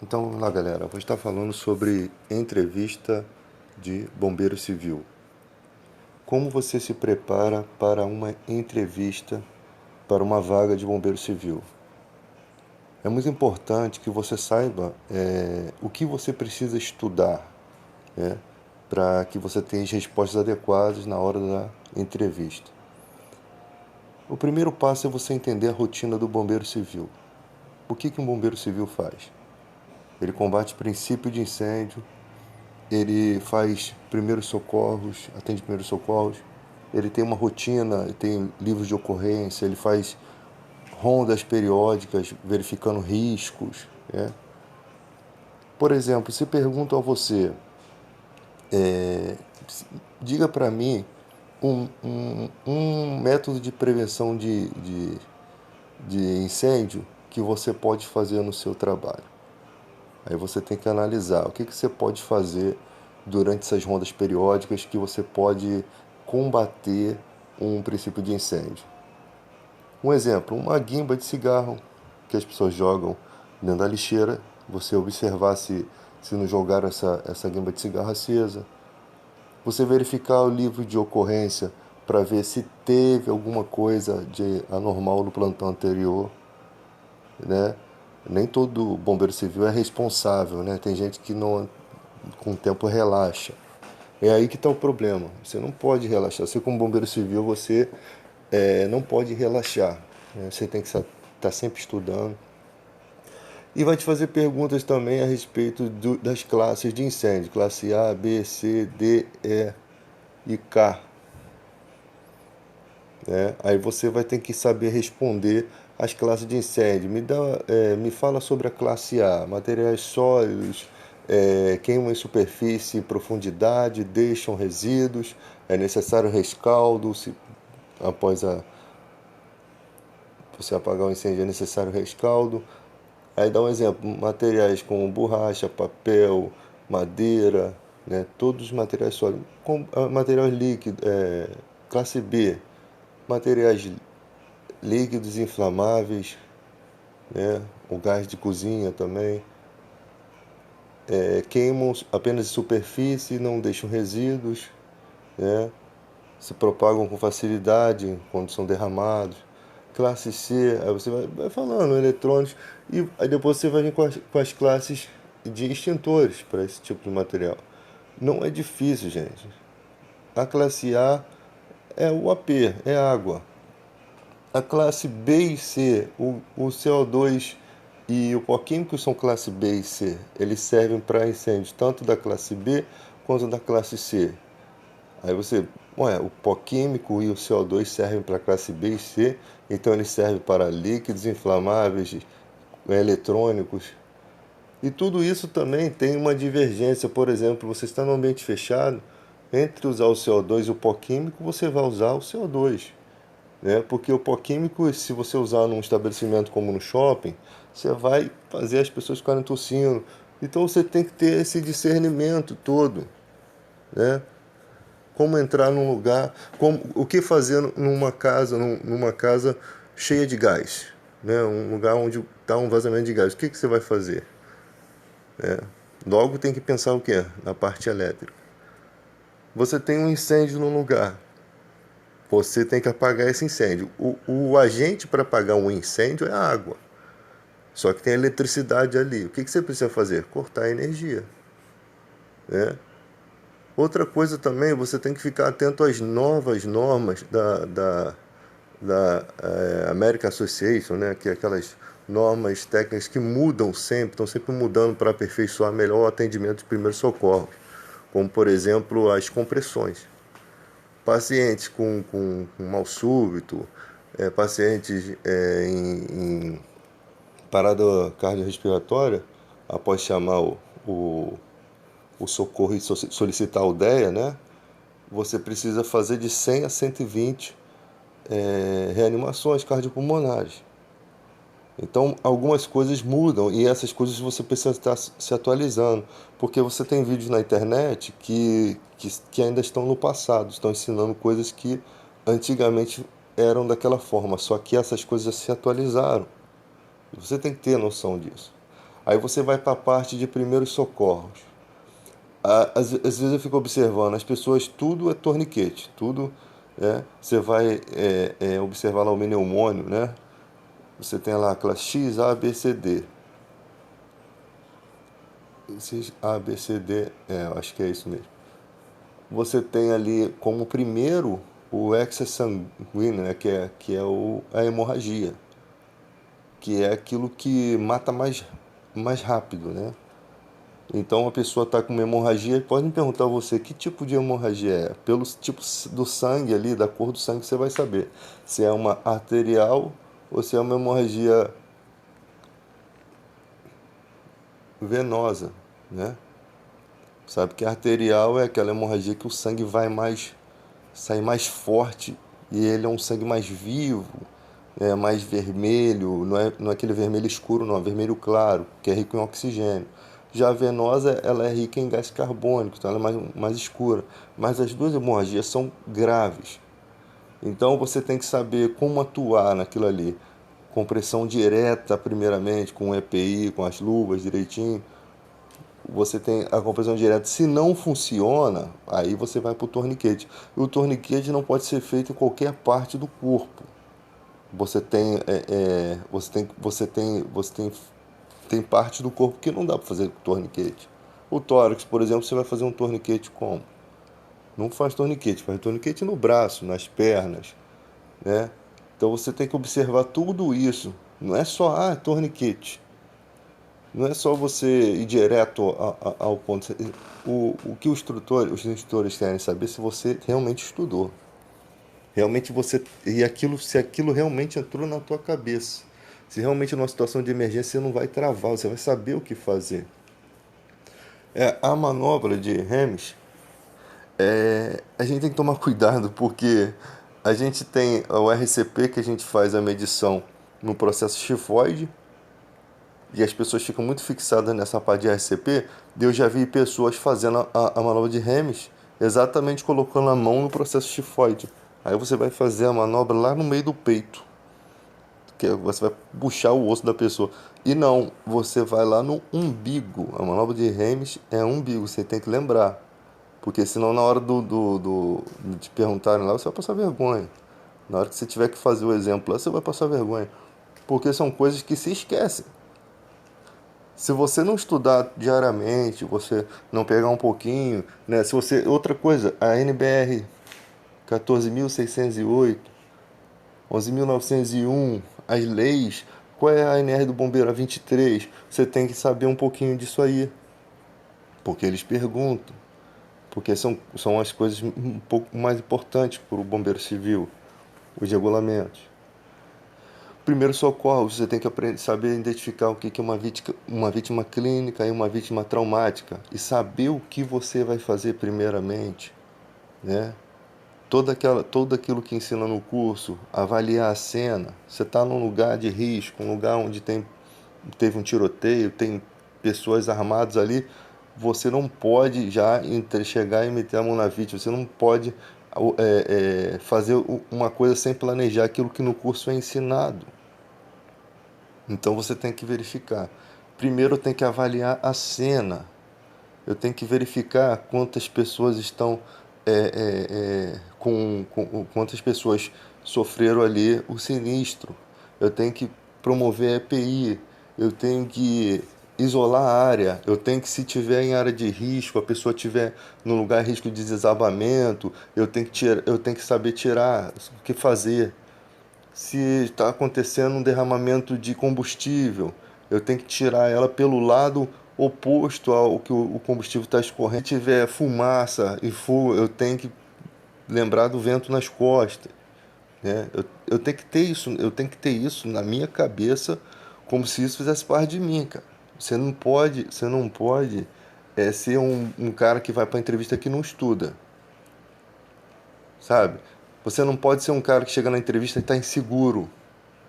Então, lá galera, vou estar falando sobre entrevista de bombeiro civil. Como você se prepara para uma entrevista para uma vaga de bombeiro civil? É muito importante que você saiba o que você precisa estudar, né, para que você tenha as respostas adequadas na hora da entrevista. O primeiro passo é você entender a rotina do bombeiro civil. O que um bombeiro civil faz? Ele combate princípio de incêndio, ele faz primeiros socorros, atende primeiros socorros, ele tem uma rotina, ele tem livros de ocorrência, ele faz rondas periódicas, verificando riscos, né? Por exemplo, se perguntam a você, é, diga para mim um método de prevenção de incêndio que você pode fazer no seu trabalho. Aí você tem que analisar o que você pode fazer durante essas rondas periódicas que você pode combater um princípio de incêndio. Um exemplo, uma guimba de cigarro que as pessoas jogam dentro da lixeira, você observar se não jogaram essa guimba de cigarro acesa. Você verificar o livro de ocorrência para ver se teve alguma coisa de anormal no plantão anterior, né? Nem todo bombeiro civil é responsável, né? Tem gente que não, com o tempo relaxa. É aí que está o problema. Você não pode relaxar. Você como bombeiro civil, você não pode relaxar, né? Você tem que estar sempre estudando. E vai te fazer perguntas também a respeito das classes de incêndio. Classe A, B, C, D, E e K, né? Aí você vai ter que saber responder as classes de incêndio. Me fala sobre a classe A: materiais sólidos, queimam em superfície e profundidade, deixam resíduos, é necessário rescaldo, após você apagar o incêndio é necessário rescaldo. Aí dá um exemplo: materiais como borracha, papel, madeira, né? Todos os materiais sólidos. Materiais líquidos, classe B, materiais líquidos inflamáveis, né? O gás de cozinha também. Queimam apenas em superfície, não deixam resíduos, né? Se propagam com facilidade quando são derramados. Classe C, aí você vai falando, eletrônicos, e aí depois você vai vir com as classes de extintores para esse tipo de material. Não é difícil, gente. A classe A é o AP, é água. A classe B e C, o CO2 e o pó químico são classe B e C. Eles servem para incêndios tanto da classe B quanto da classe C. Aí você, ué, o pó químico e o CO2 servem para a classe B e C, então eles servem para líquidos inflamáveis, eletrônicos. E tudo isso também tem uma divergência. Por exemplo, você está no ambiente fechado, entre usar o CO2 e o pó químico, você vai usar o CO2, né? Porque o pó químico, se você usar num estabelecimento como no shopping, você vai fazer as pessoas ficarem tossindo. Então você tem que ter esse discernimento todo, né? Como entrar num lugar, o que fazer numa casa cheia de gás, né? Um lugar onde está um vazamento de gás. O que você vai fazer? Logo tem que pensar o quê? Na parte elétrica. Você tem um incêndio no lugar. Você tem que apagar esse incêndio. O agente para apagar um incêndio é a água. Só que tem eletricidade ali. O que você precisa fazer? Cortar a energia, né? Outra coisa também, você tem que ficar atento às novas normas da American Association, né? Que é aquelas normas técnicas que mudam sempre, estão sempre mudando para aperfeiçoar melhor o atendimento de primeiros socorros, como por exemplo as compressões. Pacientes com mal súbito, pacientes em parada cardiorrespiratória, após chamar o socorro e solicitar a UDEA, né? Você precisa fazer de 100 a 120 reanimações cardiopulmonares. Então, algumas coisas mudam e essas coisas você precisa estar se atualizando, porque você tem vídeos na internet que ainda estão no passado, estão ensinando coisas que antigamente eram daquela forma, só que essas coisas se atualizaram. Você tem que ter noção disso. Aí você vai para a parte de primeiros socorros. Às vezes eu fico observando, as pessoas, tudo é torniquete, tudo, né? Você vai observar lá o pneumônio, né? Você tem lá a classe X, A, B, C, D. Esses A, B, C, D, eu acho que é isso mesmo. Você tem ali como primeiro o excess sanguíneo, né? Que é a hemorragia, que é aquilo que mata mais rápido, né? Então a pessoa está com uma hemorragia, pode me perguntar a você que tipo de hemorragia é. Pelo tipo do sangue ali, da cor do sangue, você vai saber se é uma arterial ou se é uma hemorragia venosa, né? Sabe que a arterial é aquela hemorragia que o sangue sai mais forte e ele é um sangue mais vivo, é mais vermelho, não é aquele vermelho escuro, não, é vermelho claro, que é rico em oxigênio. Já a venosa, ela é rica em gás carbônico, então ela é mais escura. Mas as duas hemorragias são graves. Então você tem que saber como atuar naquilo ali. Compressão direta, primeiramente, com o EPI, com as luvas direitinho. Você tem a compressão direta. Se não funciona, aí você vai para o torniquete. E o torniquete não pode ser feito em qualquer parte do corpo. Tem parte do corpo que não dá para fazer torniquete. O tórax, por exemplo, você vai fazer um torniquete como? Não faz torniquete, faz torniquete no braço, nas pernas, né? Então você tem que observar tudo isso. Não é só, torniquete. Não é só você ir direto ao ponto. O que os instrutores querem saber se você realmente estudou. Realmente você. Se aquilo realmente entrou na tua cabeça. Se realmente numa situação de emergência você não vai travar, você vai saber o que fazer. A manobra de Remes, a gente tem que tomar cuidado porque a gente tem o RCP que a gente faz a medição no processo chifoide e as pessoas ficam muito fixadas nessa parte de RCP. Eu já vi pessoas fazendo a manobra de Remes exatamente colocando a mão no processo chifoide. Aí você vai fazer a manobra lá no meio do peito, que você vai puxar o osso da pessoa. E não, você vai lá no umbigo. A manobra de Remes é umbigo, você tem que lembrar. Porque senão na hora de te perguntarem lá, você vai passar vergonha. Na hora que você tiver que fazer o exemplo lá, você vai passar vergonha. Porque são coisas que se esquecem. Se você não estudar diariamente, você não pegar um pouquinho, né? Se você, outra coisa, a NBR 14.608, 11.901, as leis, qual é a ANR do bombeiro, a 23, você tem que saber um pouquinho disso aí, porque eles perguntam, porque são as coisas um pouco mais importantes para o bombeiro civil, os regulamentos. Primeiro socorro, você tem que aprender, saber identificar o que é uma vítima clínica e uma vítima traumática e saber o que você vai fazer primeiramente, né? Tudo aquilo que ensina no curso, avaliar a cena. Você está num lugar de risco, um lugar onde teve um tiroteio, tem pessoas armadas ali, você não pode já chegar e meter a mão na vítima, você não pode fazer uma coisa sem planejar aquilo que no curso é ensinado. Então você tem que verificar. Primeiro eu tenho que avaliar a cena. Eu tenho que verificar quantas pessoas estão quantas pessoas sofreram ali o sinistro. Eu tenho que promover a EPI. Eu tenho que isolar a área. Eu tenho que, se tiver em área de risco, a pessoa tiver no lugar de risco de desabamento, eu tenho que saber tirar, o que fazer. Se está acontecendo um derramamento de combustível, eu tenho que tirar ela pelo lado oposto ao que o combustível está escorrendo. Se tiver fumaça e fogo, eu tenho que lembrar do vento nas costas, né? Eu tenho que ter isso, eu tenho que ter isso na minha cabeça como se isso fizesse parte de mim, cara. Você não pode ser um cara que vai para entrevista que não estuda, sabe? Você não pode ser um cara que chega na entrevista e está inseguro,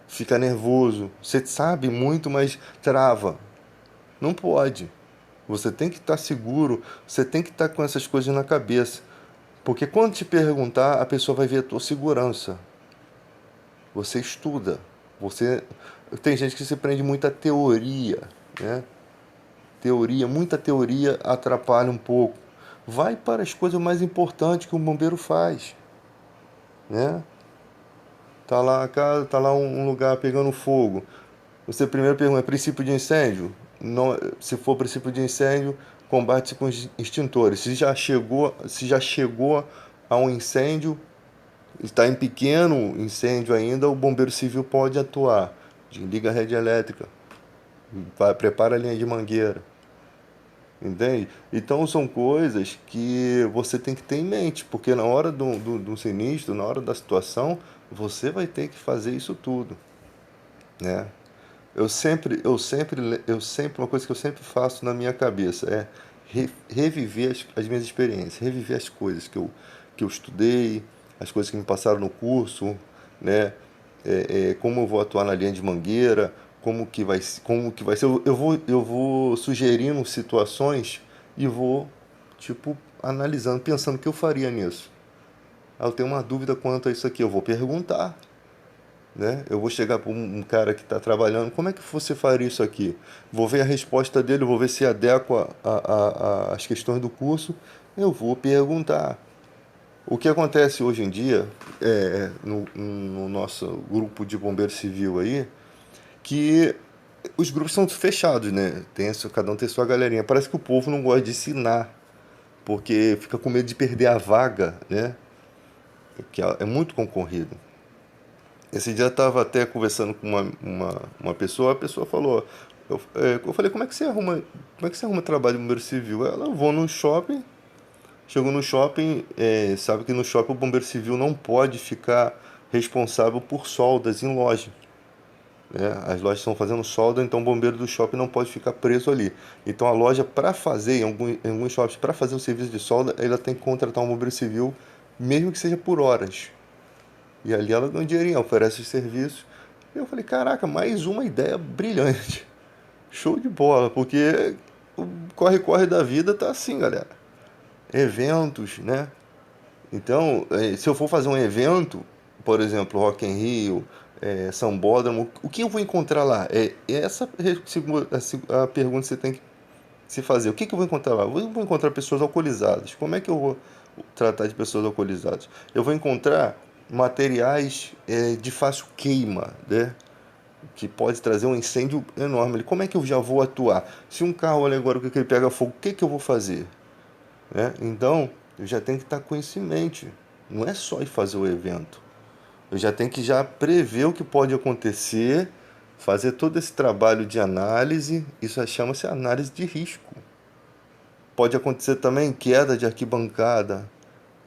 fica nervoso. Você sabe muito, mas trava. Não pode. Você tem que estar seguro, você tem que estar com essas coisas na cabeça. Porque quando te perguntar, a pessoa vai ver a tua segurança. Você estuda. Você Tem gente que se prende muito à teoria, né? Teoria, muita teoria atrapalha um pouco. Vai para as coisas mais importantes que o bombeiro faz, né? Tá lá a casa, tá lá um lugar pegando fogo. Você primeiro pergunta, é princípio de incêndio? Não, se for princípio de incêndio, combate com extintores. Se já chegou a um incêndio, está em pequeno incêndio ainda, o bombeiro civil pode atuar. Liga a rede elétrica, prepara a linha de mangueira. Entende? Então são coisas que você tem que ter em mente, porque na hora do sinistro, na hora da situação, você vai ter que fazer isso tudo, né? Uma coisa que eu sempre faço na minha cabeça é reviver as minhas experiências, reviver as coisas que eu estudei, as coisas que me passaram no curso, né? Como eu vou atuar na linha de mangueira, como que vai ser. Eu vou sugerindo situações e vou, tipo, analisando, pensando o que eu faria nisso. Ah, eu tenho uma dúvida quanto a isso aqui, eu vou perguntar, né? Eu vou chegar para um cara que está trabalhando, como é que você faria isso aqui? Vou ver a resposta dele, vou ver se adequa às questões do curso. Eu vou perguntar. O que acontece hoje em dia, no nosso grupo de bombeiro civil aí, que os grupos são fechados, né? Cada um tem sua galerinha. Parece que o povo não gosta de ensinar, porque fica com medo de perder a vaga, né? Que é muito concorrido. Esse dia eu estava até conversando com uma pessoa, a pessoa falou, eu falei, como é que você arruma trabalho de bombeiro civil? Ela, eu vou no shopping, chego no shopping, sabe que no shopping o bombeiro civil não pode ficar responsável por soldas em loja, né? As lojas estão fazendo solda, então o bombeiro do shopping não pode ficar preso ali. Então a loja, para fazer, em alguns shoppings, para fazer o serviço de solda, ela tem que contratar um bombeiro civil, mesmo que seja por horas. E ali ela ganha um dinheirinho, oferece os serviços. E eu falei, caraca, mais uma ideia brilhante. Show de bola, porque o corre-corre da vida tá assim, galera. Eventos, né? Então, se eu for fazer um evento, por exemplo, Rock in Rio, Sambódromo, o que eu vou encontrar lá? Essa a pergunta que você tem que se fazer. O que eu vou encontrar lá? Eu vou encontrar pessoas alcoolizadas. Como é que eu vou tratar de pessoas alcoolizadas? Eu vou encontrar materiais de fácil queima, né? Que pode trazer um incêndio enorme. Como é que eu já vou atuar? Se um carro alegórico que ele pega fogo, o que eu vou fazer? Né? Então, eu já tenho que estar com isso em mente. Não é só ir fazer o evento. Eu já tenho que já prever o que pode acontecer, fazer todo esse trabalho de análise. Isso chama-se análise de risco. Pode acontecer também queda de arquibancada,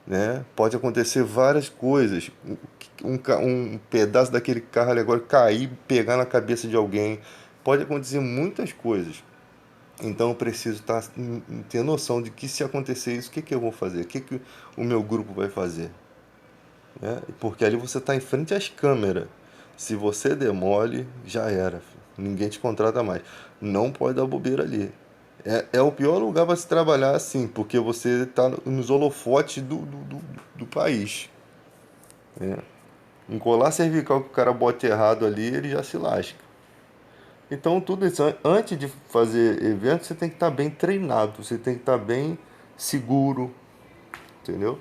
né? Pode acontecer várias coisas. Um pedaço daquele carro alegórico cair, pegar na cabeça de alguém. Pode acontecer muitas coisas. Então eu preciso ter noção de que se acontecer isso, o que eu vou fazer? O que o meu grupo vai fazer? Né? Porque ali você está em frente às câmeras. Se você demole, já era, filho. Ninguém te contrata mais. Não pode dar bobeira ali. É o pior lugar para se trabalhar assim, porque você está nos holofotes do país. Né? Um colar cervical que o cara bote errado ali, ele já se lasca. Então, tudo isso, antes de fazer evento, você tem que estar bem treinado, você tem que estar bem seguro, entendeu?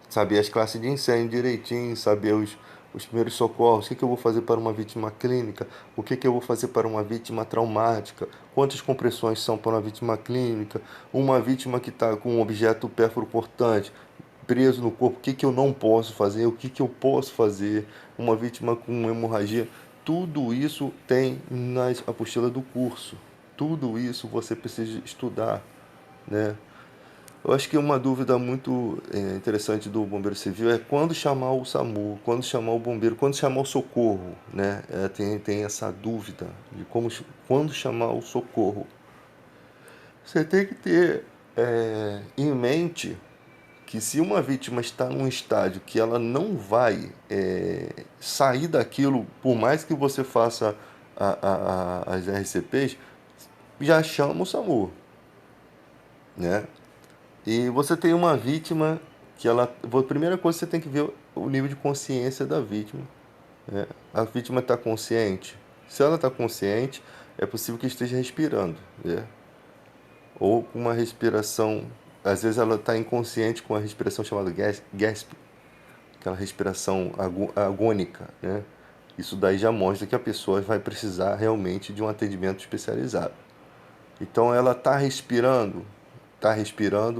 Saber as classes de incêndio direitinho, saber os primeiros socorros, o que eu vou fazer para uma vítima clínica, o que eu vou fazer para uma vítima traumática, quantas compressões são para uma vítima clínica, uma vítima que está com um objeto pérfuro cortante preso no corpo, o que eu não posso fazer, o que eu posso fazer, uma vítima com hemorragia, tudo isso tem na apostila do curso, tudo isso você precisa estudar, né? Eu acho que uma dúvida muito interessante do bombeiro civil é quando chamar o SAMU, quando chamar o bombeiro, quando chamar o socorro, né? Tem essa dúvida de quando chamar o socorro. Você tem que ter em mente que se uma vítima está num estágio que ela não vai sair daquilo, por mais que você faça as RCPs, já chama o SAMU, né? E você tem uma vítima que a primeira coisa que você tem que ver o nível de consciência da vítima, né? A vítima está consciente. Se ela está consciente, é possível que esteja respirando, né? Ou com uma respiração, às vezes ela está inconsciente com a respiração chamada gasp, aquela respiração agônica, né? Isso daí já mostra que a pessoa vai precisar realmente de um atendimento especializado. Então ela está respirando,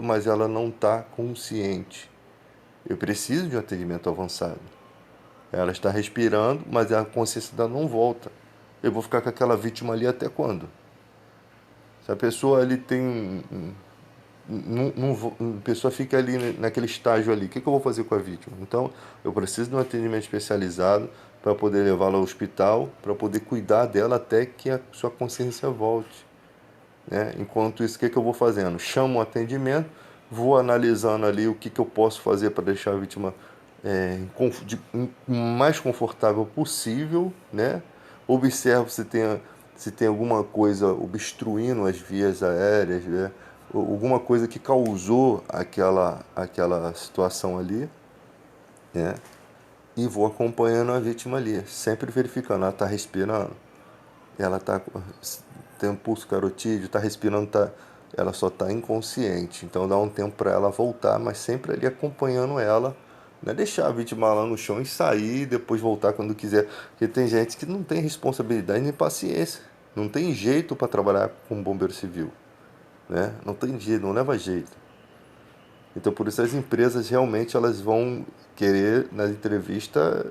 mas ela não está consciente. Eu preciso de um atendimento avançado. Ela está respirando, mas a consciência dela não volta. Eu vou ficar com aquela vítima ali até quando? Se a pessoa ali tem. A pessoa fica ali naquele estágio ali, o que eu vou fazer com a vítima? Então, eu preciso de um atendimento especializado para poder levá-la ao hospital, para poder cuidar dela até que a sua consciência volte. Né? Enquanto isso, o que eu vou fazendo? Chamo o atendimento, vou analisando ali o que eu posso fazer para deixar a vítima mais confortável possível, né? Observo se tem alguma coisa obstruindo as vias aéreas, né? Alguma coisa que causou aquela situação ali, né? E vou acompanhando a vítima ali, sempre verificando, ela está respirando, ela tem um pulso carotídeo, está respirando, ela só está inconsciente. Então dá um tempo para ela voltar, mas sempre ali acompanhando ela. Não é deixar a vítima lá no chão e sair e depois voltar quando quiser. Porque tem gente que não tem responsabilidade nem paciência. Não tem jeito para trabalhar como bombeiro civil. Né? Não tem jeito, não leva jeito. Então por isso as empresas realmente elas vão querer na entrevista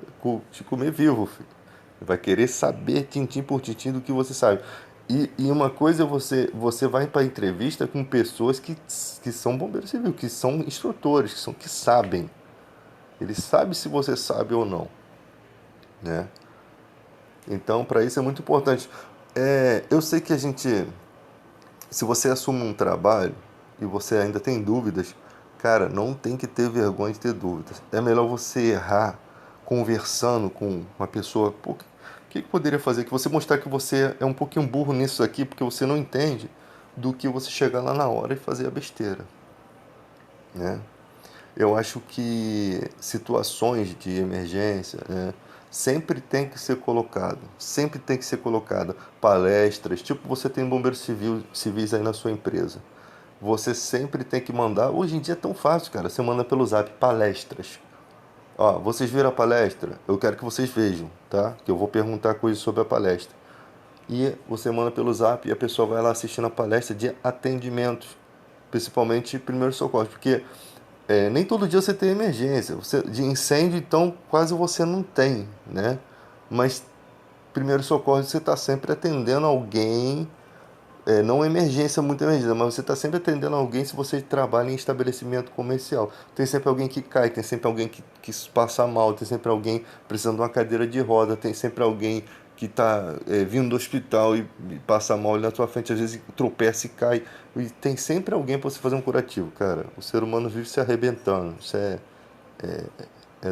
te comer vivo, filho. Vai querer saber tintim por tintim do que você sabe. E uma coisa você vai para entrevista com pessoas que são bombeiros civis, que são instrutores, que sabem. Eles sabem se você sabe ou não, né? Então para isso é muito importante. Eu sei que se você assume um trabalho e você ainda tem dúvidas, cara, não tem que ter vergonha de ter dúvidas. É melhor você errar conversando com uma pessoa. Pô, o que poderia fazer? Que você mostrar que você é um pouquinho burro nisso aqui, porque você não entende, do que você chegar lá na hora e fazer a besteira, né? Eu acho que situações de emergência, né, sempre tem que ser colocado, sempre tem que ser colocada palestras, tipo você tem civis aí na sua empresa. Você sempre tem que mandar, hoje em dia é tão fácil, cara, você manda pelo Zap palestras. Ó, vocês viram a palestra? Eu quero que vocês vejam, tá? Que eu vou perguntar coisas sobre a palestra. E você manda pelo Zap e a pessoa vai lá assistindo a palestra de atendimentos, principalmente primeiros socorros, porque nem todo dia você tem emergência. De incêndio, então, quase você não tem, né? Mas primeiro socorro você está sempre atendendo alguém, não emergência, muita emergência, mas você está sempre atendendo alguém se você trabalha em estabelecimento comercial. Tem sempre alguém que cai, tem sempre alguém que passa mal, tem sempre alguém precisando de uma cadeira de roda, tem sempre alguém que está vindo do hospital e passa mal ali na sua frente, às vezes tropeça e cai. E tem sempre alguém para você fazer um curativo, cara. O ser humano vive se arrebentando, isso é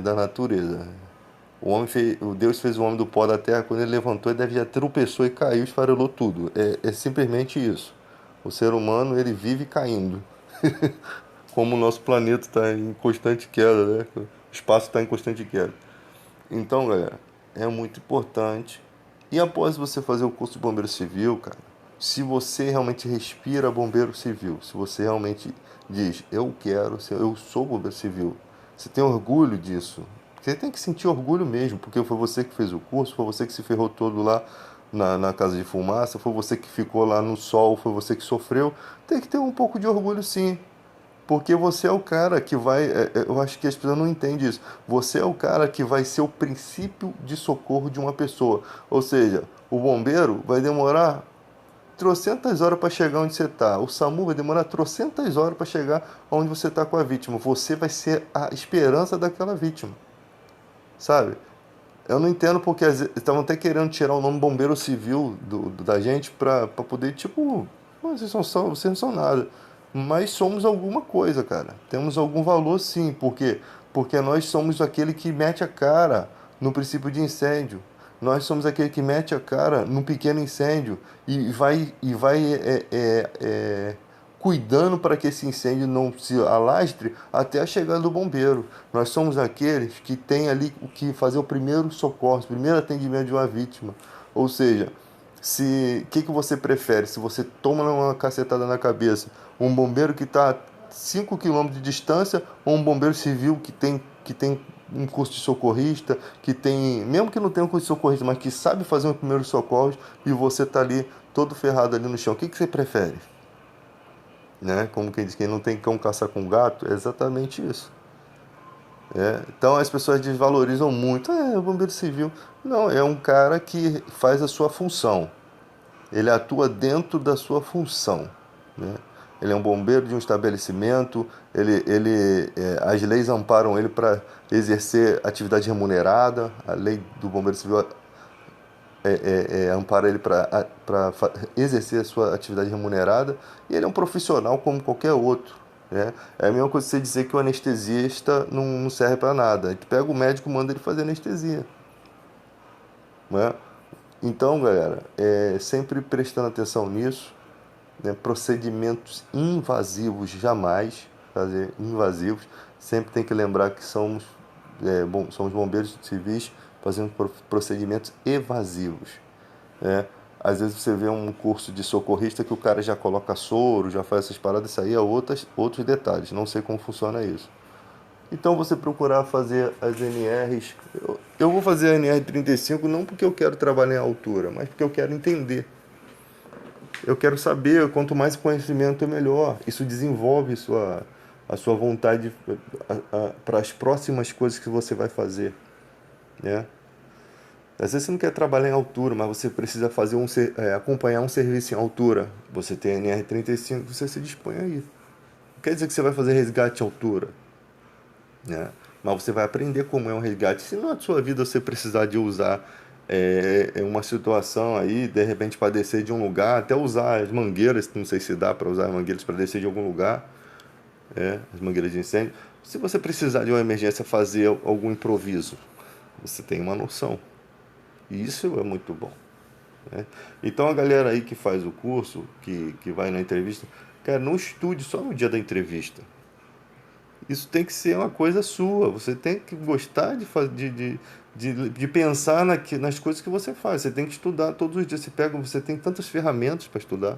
da natureza. O Deus fez o homem do pó da terra, quando ele levantou, ele deve já tropeçou e caiu, esfarelou tudo. É simplesmente isso. O ser humano, ele vive caindo. Como o nosso planeta está em constante queda, né? O espaço está em constante queda. Então, galera, é muito importante. E após você fazer o curso de bombeiro civil, cara, se você realmente respira bombeiro civil, se você realmente diz, eu sou bombeiro civil, você tem orgulho disso. Você tem que sentir orgulho mesmo, porque foi você que fez o curso, foi você que se ferrou todo lá na casa de fumaça, foi você que ficou lá no sol, foi você que sofreu. Tem que ter um pouco de orgulho, sim. Porque você é o cara que vai. Eu acho que as pessoas não entendem isso. Você é o cara que vai ser o princípio de socorro de uma pessoa. Ou seja, o bombeiro vai demorar trocentas horas para chegar onde você está. O SAMU vai demorar trocentas horas para chegar onde você está com a vítima. Você vai ser a esperança daquela vítima. Sabe? Eu não entendo porque estavam até querendo tirar o nome bombeiro civil da gente pra poder, tipo, "Pô, vocês não são nada. Mas somos alguma coisa, cara. Temos algum valor sim, porque nós somos aquele que mete a cara no princípio de incêndio. Nós somos aquele que mete a cara num pequeno incêndio e vai cuidando para que esse incêndio não se alastre até a chegada do bombeiro. Nós somos aqueles que têm ali o que fazer o primeiro socorro, o primeiro atendimento de uma vítima. Ou seja, Se que você prefere? Se você toma uma cacetada na cabeça, um bombeiro que está a 5 quilômetros de distância ou um bombeiro civil que tem um curso de socorrista, que tem, mesmo que não tenha um curso de socorrista, mas que sabe fazer um primeiro socorro e você tá ali todo ferrado ali no chão. O que você prefere? Né? Como quem diz, quem não tem cão caçar com gato, é exatamente isso. Então as pessoas desvalorizam muito. É, o bombeiro civil. Não, é um cara que faz a sua função. Ele atua dentro da sua função, né? Ele é um bombeiro de um estabelecimento, as leis amparam ele para exercer atividade remunerada, a lei do bombeiro civil ampara ele para exercer a sua atividade remunerada, e ele é um profissional como qualquer outro, né? É a mesma coisa que você dizer que o anestesista não serve para nada. A gente pega o médico e manda ele fazer anestesia, né? Então, galera, sempre prestando atenção nisso, né? Procedimentos invasivos jamais fazer invasivos. Sempre tem que lembrar que somos bombeiros civis fazendo procedimentos evasivos, né? Às vezes você vê um curso de socorrista que o cara já coloca soro, já faz essas paradas, isso aí é outros detalhes, não sei como funciona isso. Então você procurar fazer as NRs. Eu vou fazer a NR 35 não porque eu quero trabalhar em altura, mas porque eu quero entender. Eu quero saber, quanto mais conhecimento é melhor. Isso desenvolve a sua vontade para as próximas coisas que você vai fazer, né? Às vezes você não quer trabalhar em altura, mas você precisa fazer acompanhar um serviço em altura. Você tem a NR 35, você se dispõe aí. Não quer dizer que você vai fazer resgate em altura, né? Mas você vai aprender como é um resgate. Se na sua vida você precisar de usar uma situação aí, de repente para descer de um lugar, até usar as mangueiras, não sei se dá para usar as mangueiras para descer de algum lugar, as mangueiras de incêndio. Se você precisar de uma emergência fazer algum improviso, você tem uma noção. E isso é muito bom, né? Então a galera aí que faz o curso, que vai na entrevista, cara, não estude só no dia da entrevista. Isso tem que ser uma coisa sua. Você tem que gostar de pensar nas coisas que você faz. Você tem que estudar todos os dias. Você tem tantas ferramentas para estudar.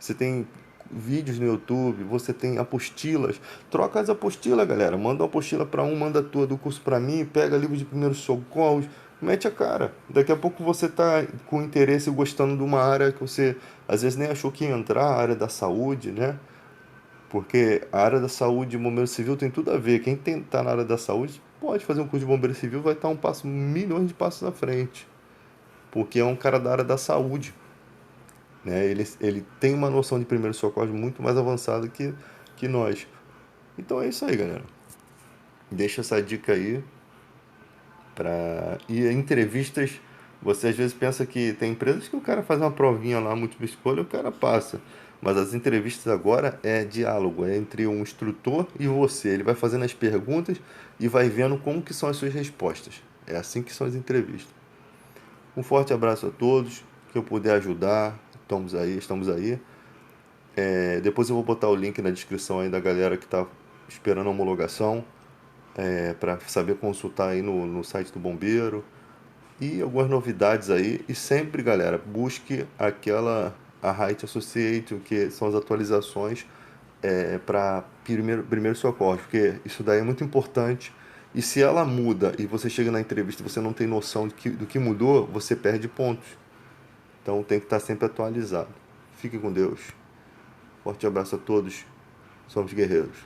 Você tem vídeos no YouTube, você tem apostilas. Troca as apostilas, galera. Manda uma apostila para um, manda a tua do curso para mim, pega livro de primeiros socorros, mete a cara. Daqui a pouco você tá com interesse e gostando de uma área que você às vezes nem achou que ia entrar, a área da saúde, né? Porque a área da saúde e bombeiro civil tem tudo a ver. Quem tá na área da saúde pode fazer um curso de bombeiro civil, vai estar milhões de passos à frente. Porque é um cara da área da saúde, né? Ele tem uma noção de primeiro socorro muito mais avançada que nós. Então é isso aí, galera. Deixa essa dica aí para ir a entrevistas. Você às vezes pensa que tem empresas que o cara faz uma provinha lá, múltipla escolha, e o cara passa. Mas as entrevistas agora é diálogo, é entre um instrutor e você. Ele vai fazendo as perguntas e vai vendo como que são as suas respostas. É assim que são as entrevistas. Um forte abraço a todos. Que eu puder ajudar, estamos aí. Depois eu vou botar o link na descrição aí da galera que está esperando a homologação, para saber consultar aí no site do bombeiro e algumas novidades aí. E sempre, galera, busque a Height Associate, que são as atualizações para primeiro socorro, porque isso daí é muito importante. E se ela muda e você chega na entrevista e você não tem noção do que mudou, você perde pontos. Então tem que estar sempre atualizado. Fique com Deus. Forte abraço a todos. Somos guerreiros.